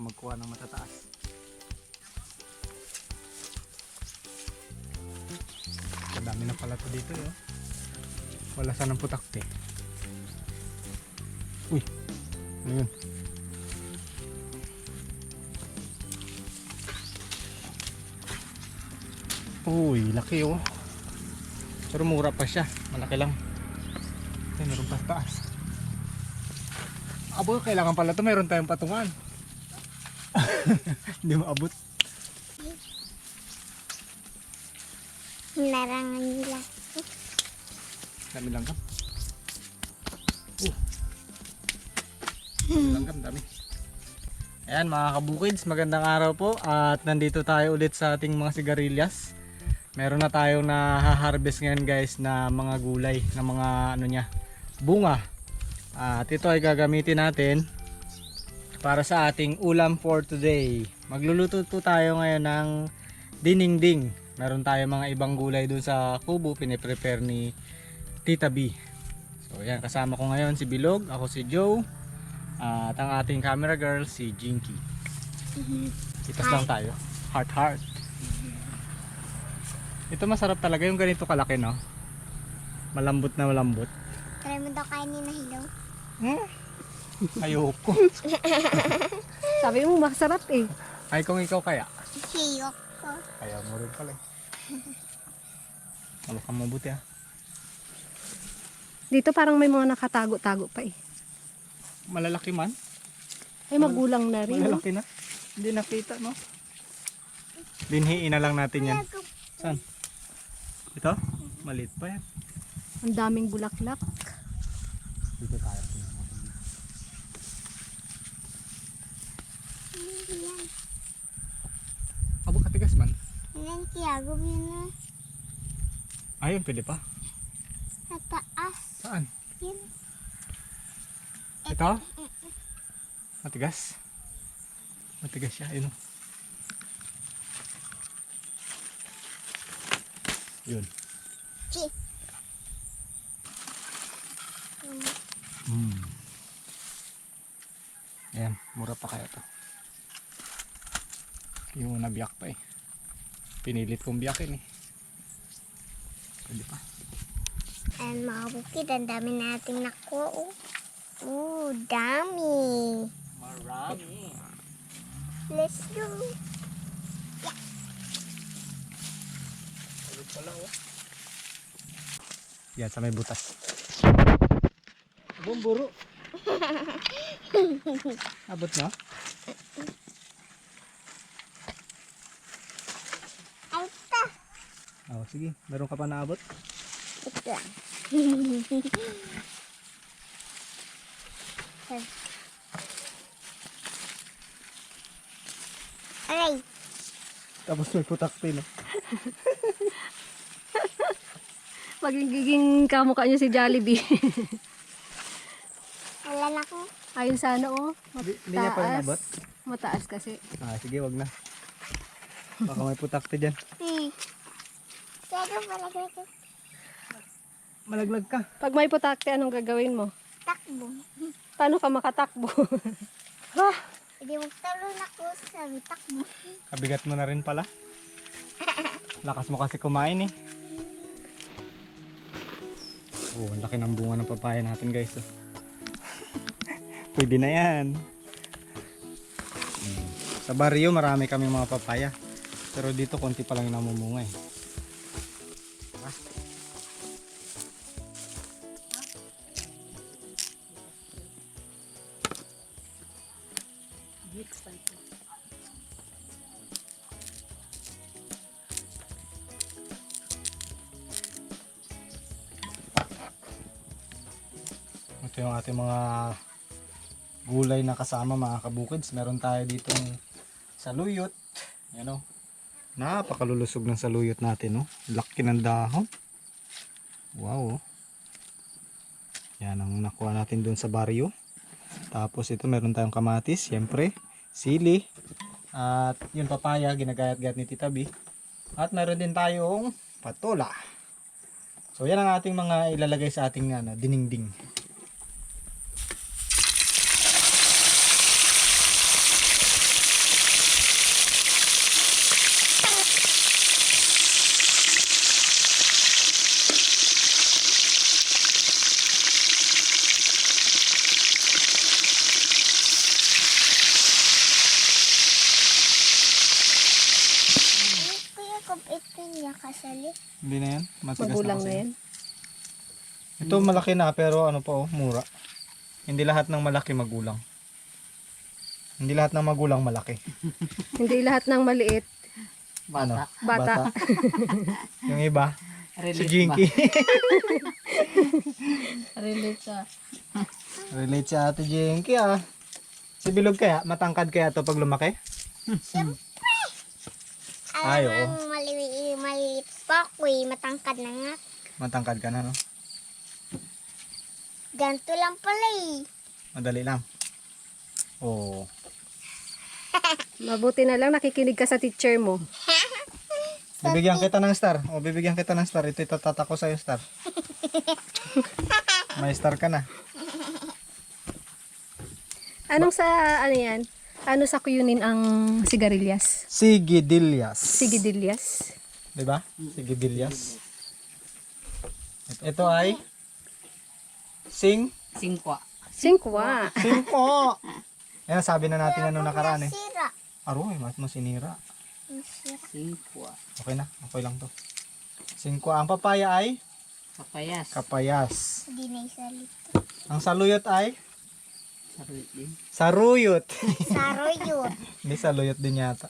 magkuha ng matataas. Madami na pala to dito eh. Wala sanang putakte. Uy, ano yun? Uy, laki oh. Pero mura pa siya, malaki lang. Ay, meron pa sa taas. Abo, kailangan pala to meron tayong patungan. Hindi maabot. Larangan nila. Dami langgam. Dami langgam, dami. Ayan mga kabukids, magandang araw po. At nandito tayo ulit sa ating mga sigarilyas. Meron na tayong na-harvest ngayon guys na mga gulay, na mga ano niya, bunga. At ito ay gagamitin natin para sa ating ulam for today. Magluluto po tayo ngayon ng dinengdeng. Meron tayo mga ibang gulay doon sa kubo, piniprepare ni Tita B. So yan, kasama ko ngayon si Bilog, ako si Joe, at ang ating camera girl si Jinky. Itas lang tayo, heart heart. Ito masarap talaga yung ganito kalaki, no? Malambot na malambot. Try mo daw kainin na hilaw. Ayoko. Sabi mo masarap eh. Ay kung ikaw kaya. Hiyok ko. Kaya mo rin pala. Malakang mabuti ah. Dito parang may mga nakatago-tago pa eh. Malalaki man. Ay magulang na rin. No? Malalaki na. Hindi nakita, no? Binhiin na lang natin yan. Saan? Ito? Maliit pa yan. Ang daming bulaklak. Dito tayo. Abo katigas man. Yan kiyago mo na. Ayun, pwede pa. Sa taas. Saan? Yan. Ito? Matigas? Matigas siya, ayun. Yun. Chi. Ayan, mura pa kaya to. Yung nabiyak pa eh. Pinilit kong biyakin eh. Pwede pa. And mga bukid, ang dami nating nakuha. Dami. Marami. Let's go. Ulit pala oh. Yan, sa may butas. Bumburo. Abot na? Ay, ito. Oh, sige. Meron ka pa naabot? Ito. Aray. Tapos may putakte no? Magiging kamukha niyo si Jollibee. Wala na ko. Ayun sana oh. Hindi niya pa rin abot? Mataas kasi. Ah, sige, wag na. Baka may putakte dyan. Kaya pala ko. Malaglag ka. Pag may putakte, anong gagawin mo? Takbo. Paano ka makatakbo? Hindi magtalon ako sa takbo. Kabigat mo na rin pala. Lakas mo kasi kumain eh. Oh, ang laki ng bunga ng papaya natin guys. Oh. Pwede na yan. Sa baryo marami kami mga papaya. Pero dito konti pa lang yung namumunga eh. Ito yung ating mga gulay na kasama mga kabukids. Meron tayo ditong saluyot. Yan o. Napakalulusog ng saluyot natin. Laki ng dahon. Wow. Yan ang nakuha natin dun sa baryo. Tapos ito meron tayong kamatis. Siyempre. Sili. At yung papaya ginagayat-gayat ni Tita B. At meron din tayong patola. So yan ang ating mga ilalagay sa ating dinengdeng. Hindi niya kasali. Hindi na yan. Matigas Magulang kasi. na yan. Ito malaki na pero ano pa oh, mura. Hindi lahat ng malaki magulang. Hindi lahat ng magulang malaki. Hindi lahat ng maliit. Ano? Bata. Yung iba, si Relate Jinky. Relate sa... Relate si Ate Jinky ah. Si Bilog kaya, matangkad kaya to pag lumaki? Ay, oo. Alam mo, maliit pa ako eh. Matangkad na nga. Matangkad ka na no? Ganto lang pala eh. Madali lang. Oo. Mabuti na lang nakikinig ka sa teacher mo. Bibigyan kita ng star. O, bibigyan kita ng star. Ito itatata ko sa'yo star. May star ka na. Anong sa, ano yan? Ano sa kuyunin ang sigarilyas? Sigidillas. Sigidillas? Diba? Sigidillas. Ito ay Singkwa. Singkwa. Singko. Ayan, sabi na natin ano nakaraan eh. Sira. Aroy, mas masinira. Sira. Singkwa. Okay na, okay lang to. Singko. Ang papaya ay Kapayas. kapayas. Hindi na isalito. Ang saluyot ay Sarili din. saruyot. Saro yun. Hindi saluyot din yata.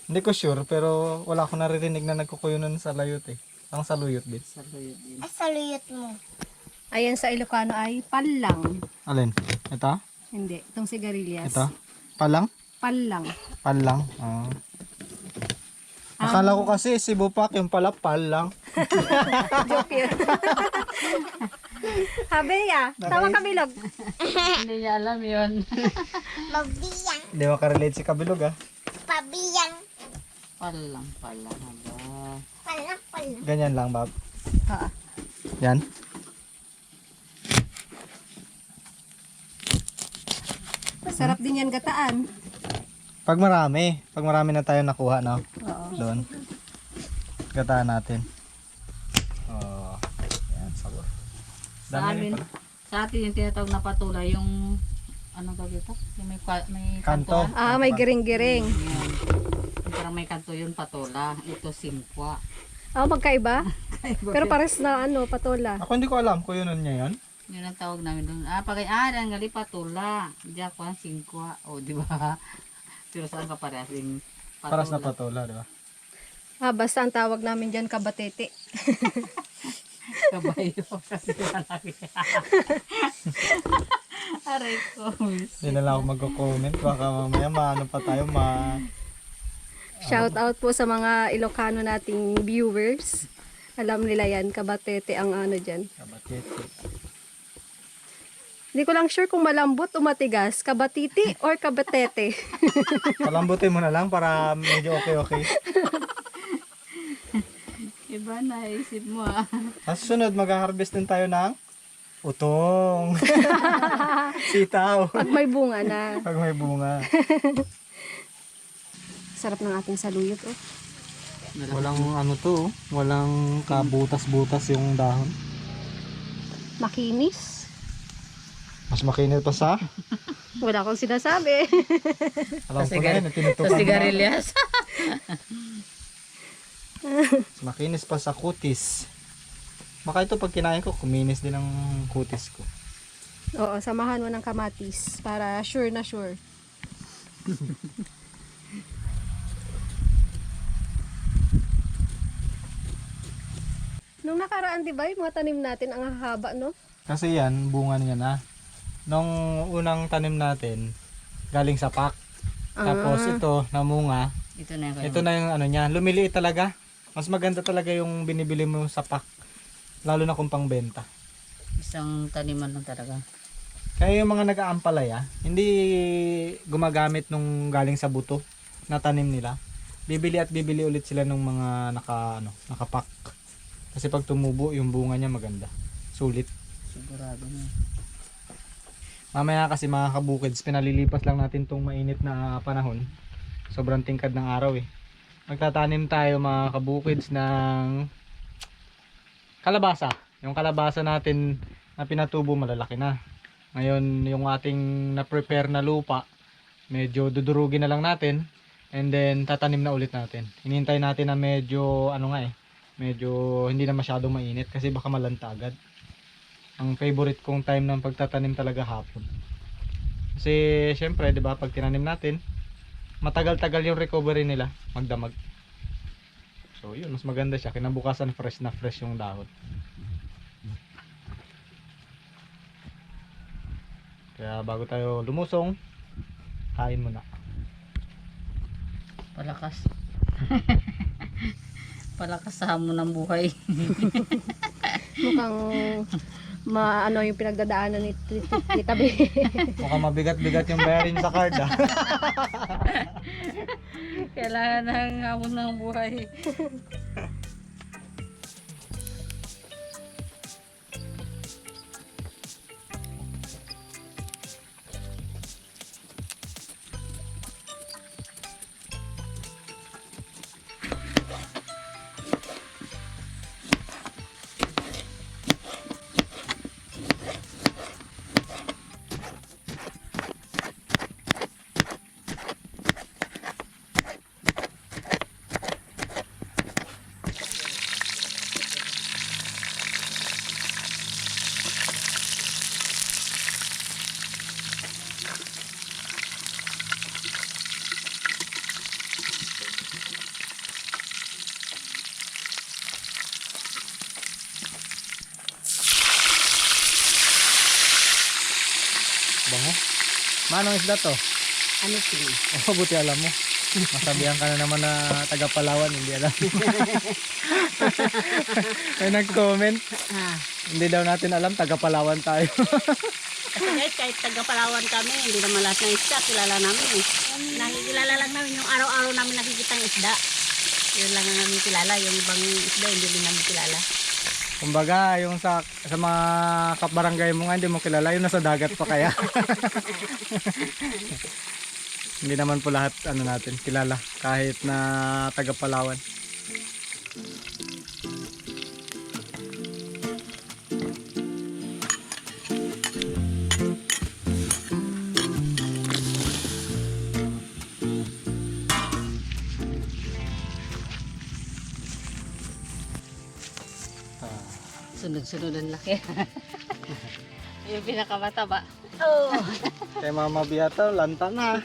Hindi ko sure pero wala akong naririnig na nagkukuyo nun sa layot eh. Ang saluyot din. Sarili din. Ay, saluyot mo. Ayan sa Ilocano ay palang. Alin? Ito? Hindi, itong sigarilyas. Ito? Palang? Palang. Palang? Ah. Akala ko kasi si Bupak yung pala palang. Joke yun. Habe ya, tawa ka Bilog. Hindi niya alam yun. Mabiyang. Hindi makarelate si Kabilog ah. Pabiyang. Palang pala. Haba. Palang. Ganyan lang, Bob. Oo. Yan. Sarap din yan gataan. Pag marami na tayo nakuha, no? Oo. Doon. Gataan natin. Oh, yan, sabor. Sa amin, pala. sa atin yung tinatawag na patula, yung anong tawag ito? Yung may Kanto. kantuan. Ah, may giring-giring. Yan. Yung parang may kanto yun, patula. Ito, singkwa. Ah, magkaiba? Pero pares na ano, patola. Ako hindi ko alam kung yun niya yun. Yun ang tawag namin doon. Nanggali patula. Diyan ko ang singkwa. O, di ba? Pero saan ka parehas yung patula? Paras na patola, di ba? Ah, basta ang tawag namin dyan kabatete. Kabayo. Kasi malaki. Aray ko. Hindi na lang ako magko-comment. Baka mamaya maano pa tayo Shout out po sa mga Ilocano nating viewers. Alam nila yan, kabatete ang ano dyan. Kabatete. Hindi ko lang sure kung malambot o matigas, kabatiti or kabatete. Palambutin mo na lang para medyo okay. Iba na, isip mo ah. Sa susunod, mag-harvest din tayo ng utong. Sitaw. Pag may bunga na. Pag may bunga. Sarap ng ating saluyot. Oh. Walang ano to, walang kabutas-butas yung dahon. Makinis. Mas makinit pa sa. Wala akong sinasabi. Alam ko na yun, Sa tinutukan mo. sigarilyas. Mas makinis pa sa kutis. Baka ito pag kinain ko, kuminis din ang kutis ko. Oo, samahan mo ng kamatis para sure na sure. Nung nakaraan, di ba, yung mga tanim natin ang haba, no? Kasi yan, bunga niya na. Nung unang tanim natin, galing sa pak. Tapos ito, namunga. Ito na yung Ito na yung ano niya, lumiliit talaga. Mas maganda talaga yung binibili mo sa pak. Lalo na kung pangbenta. isang taniman lang talaga. Kaya yung mga nag-aampalaya, hindi gumagamit nung galing sa buto na tanim nila. Bibili at bibili ulit sila ng mga nakapak. Kasi pag tumubo, yung bunga niya maganda. Sulit. Sigurado na. Mamaya kasi mga kabukids, pinalilipas lang natin tong mainit na panahon. Sobrang tingkad ng araw eh. Magtatanim tayo mga kabukids ng kalabasa. Yung kalabasa natin na pinatubo malalaki na. Ngayon yung ating na-prepare na lupa, medyo dudurugin na lang natin. And then tatanim na ulit natin. Hinihintay natin na medyo ano nga medyo hindi na masyadong mainit kasi baka malanta agad. Ang favorite kong time ng pagtatanim talaga hapon. Kasi syempre, 'di ba, pag tinanim natin, matagal-tagal yung recovery nila, magdamag. So, yun, mas maganda siya kinabukasan fresh na fresh yung dahon. Kaya bago tayo lumusong, kain muna. Palakas. Palakas sa hamon ng buhay. Mukhang maano yung pinagdadaanan ni Tabi. Mukhang mabigat-bigat yung bayarin sa card ah. Kailangan ng hamon ng buhay. Bango. Manong isda to? Ano ito? Oh, buti alam mo. Masabihan ka na naman na taga Palawan, hindi alam. May nag-comment. Hindi daw natin alam, taga Palawan tayo. Kasi guys, kahit taga-Palawan kami, hindi naman lahat ng isda kilala namin eh. Nakikilala lang namin yung araw-araw namin nakikita ng isda. Yun lang ang namin kilala, yung ibang isda hindi din namin kilala. Kumbaga, yung sa mga kabarangay mo nga, hindi mo kilala, yung nasa dagat pa kaya. Hindi naman po lahat ano natin kilala, kahit na taga Palawan. Sunod-sunod ang laki. Yung pinakamataba. Kay Mama Biato, lanta na.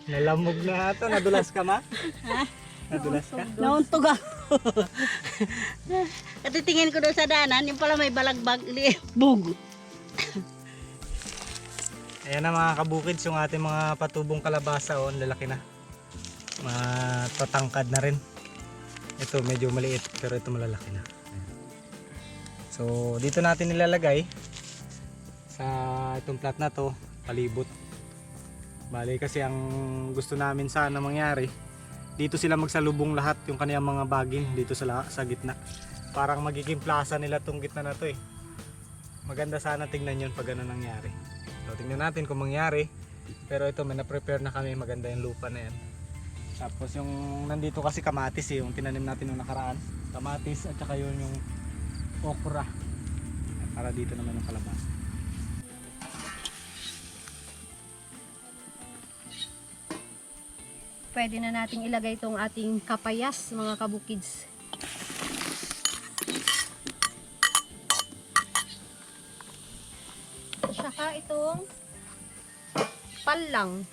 Nalamog na ito, nadulas ka ma? Nadulas ka? Nauntog ako. At tingin ko doon sa daanan, yung pala may balagbag, bug. Ayan na mga kabukids, yung ating mga patubong kalabasa, oh, lalaki na. Matatangkad na rin. Ito medyo maliit, pero ito malalaki na. So dito natin nilalagay sa itong plat na to, palibot. Bali kasi ang gusto namin sana mangyari, dito sila magsalubong lahat yung kaniyang mga baging dito sa gitna. Parang magiging plaza nila tong gitna na to eh. Maganda sana tingnan yun pag ganun nangyari. So tingnan natin kung mangyari. Pero ito may na-prepare na kami, maganda yung lupa na yan. Tapos yung nandito kasi kamatis eh, yung tinanim natin nung nakaraan. Kamatis at saka yun yung okra. Para dito naman yung kalabasa. Pwede na nating ilagay itong ating kapayas, mga kabukids. Saka itong palang.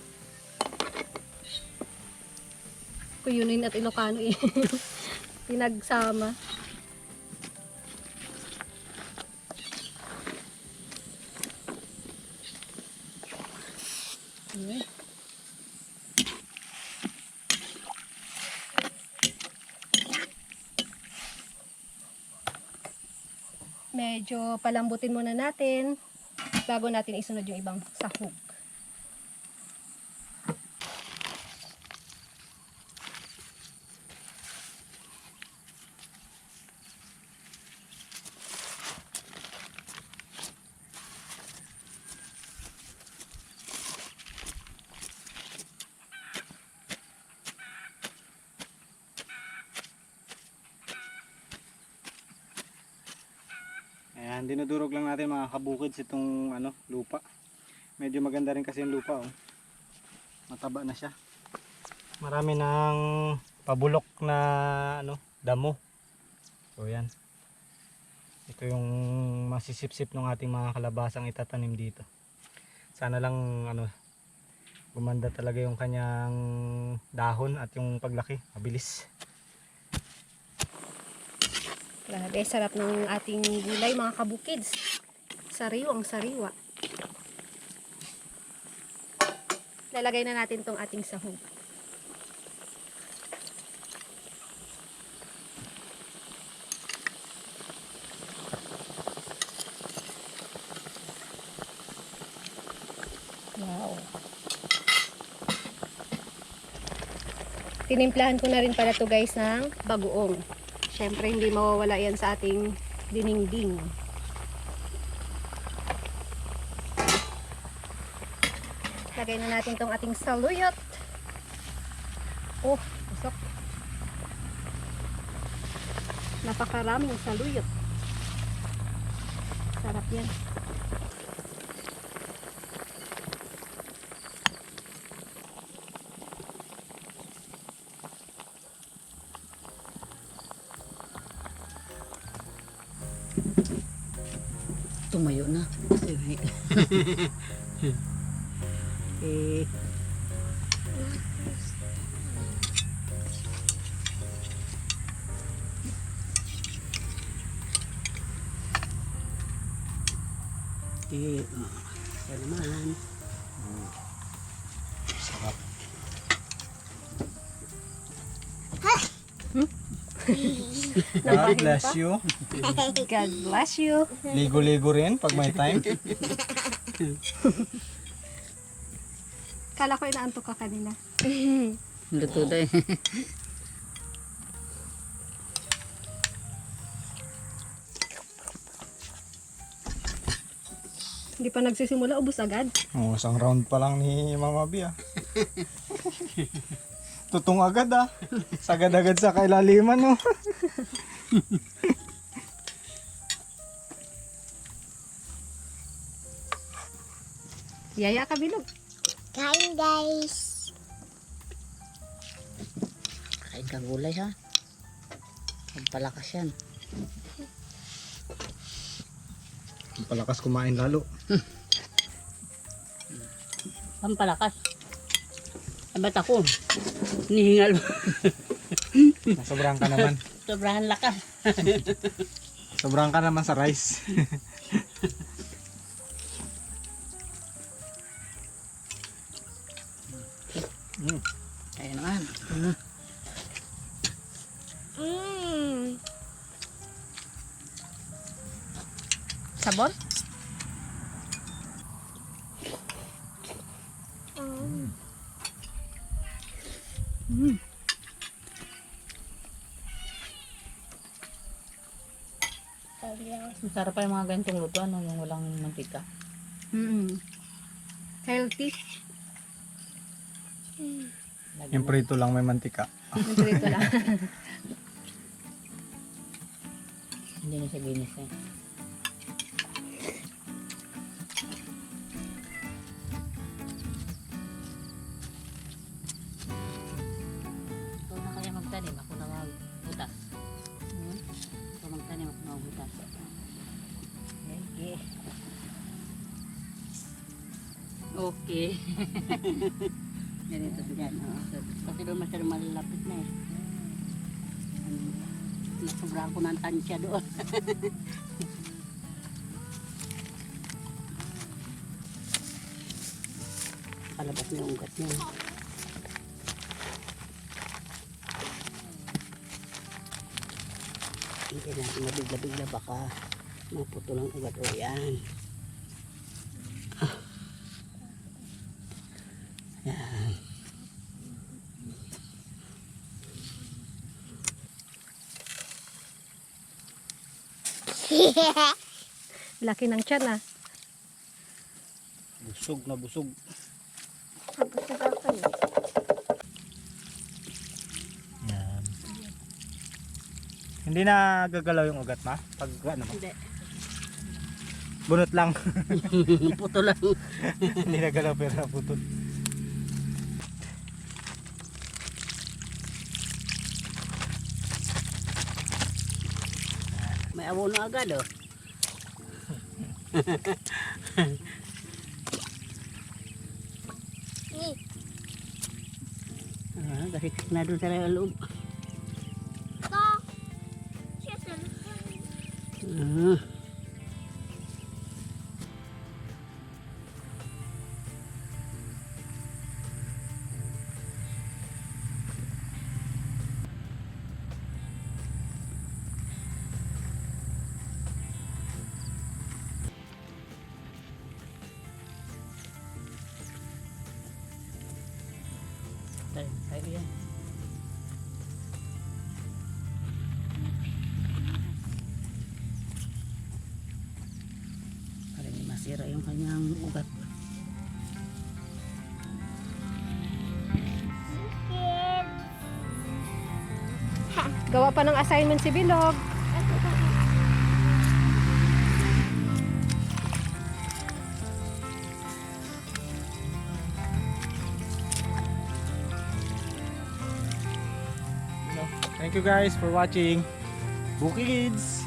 Kuyunin at Ilocano eh. Pinagsama. Medyo palambutin muna natin bago natin isunod yung ibang sahog. Ayan, dinudurog lang natin mga kabukids itong lupa. Medyo maganda rin kasi yung lupa oh. Mataba na siya. Marami ng pabulok na damo. So yan. Ito yung masisip-sip ng ating mga kalabasang itatanim dito. Sana lang gumanda talaga yung kanyang dahon at yung paglaki. Mabilis. Grabe, sarap ng ating gulay mga kabukids. Sariwang sariwa. Lalagay na natin tong ating sahog. Wow. Tinimplahan ko na rin pala to guys ng bagoong. Siyempre hindi mawawala yan sa ating dinengding. Lagay na natin tong ating saluyot. Oh, usok. Napakaraming saluyot. Sarap yan. Tumayo na. Yan naman. Sarap. God bless you. God bless you. Ligo-ligo rin pag may time. Kala ko inaantok ka kanina. Luto na eh. Hindi pa nagsisimula, ubos agad. Oh, isang round pa lang ni Mama B ah. Tutong agad ah. Sagad-agad sa kailaliman no. Yaya ka bilog. Kain guys. Kain kang gulay ha. Pagpalakas yan. Ang palakas kumain lalo. Pampalakas. Ba't ako? Nihingal mo. Sobrang ka naman. Sobrahan lakas. Sobrang ka naman sa rice. Ayun naman. Sabon? Masarap pa yung mga ganitong luto, yung walang mantika. Healthy. Yung prito lang may mantika. Yung prito lang. Hindi na siya ginis eh. Ikaw na kaya magtanim, ako na magbutas. Ikaw magtanim, ako na magbutas. Okay. Okay. Ganito dyan. Kasi doon masyadong malalapit na eh. Nasobrahan ko ng tansya doon. Palabas na yung ugat niya. Hindi natin mabigla-bigla baka maputol ang ugat o yan. Yan. Laki ng tiyan ah. Busog na busog. Tapos na ako eh. Yan. Hindi na gagalaw yung ugat ma? Pag ano mo? Hindi. Bunot lang. Putol lang. Hindi na galaw pero naputol. abono agad oh. Ni. Gasitik na doon sa loob. Ito. Siya sa Tayo yan. Para hindi masira yung kanyang ugat. Gawa pa ng assignment si Bilog. Thank you guys for watching Bookie Kids.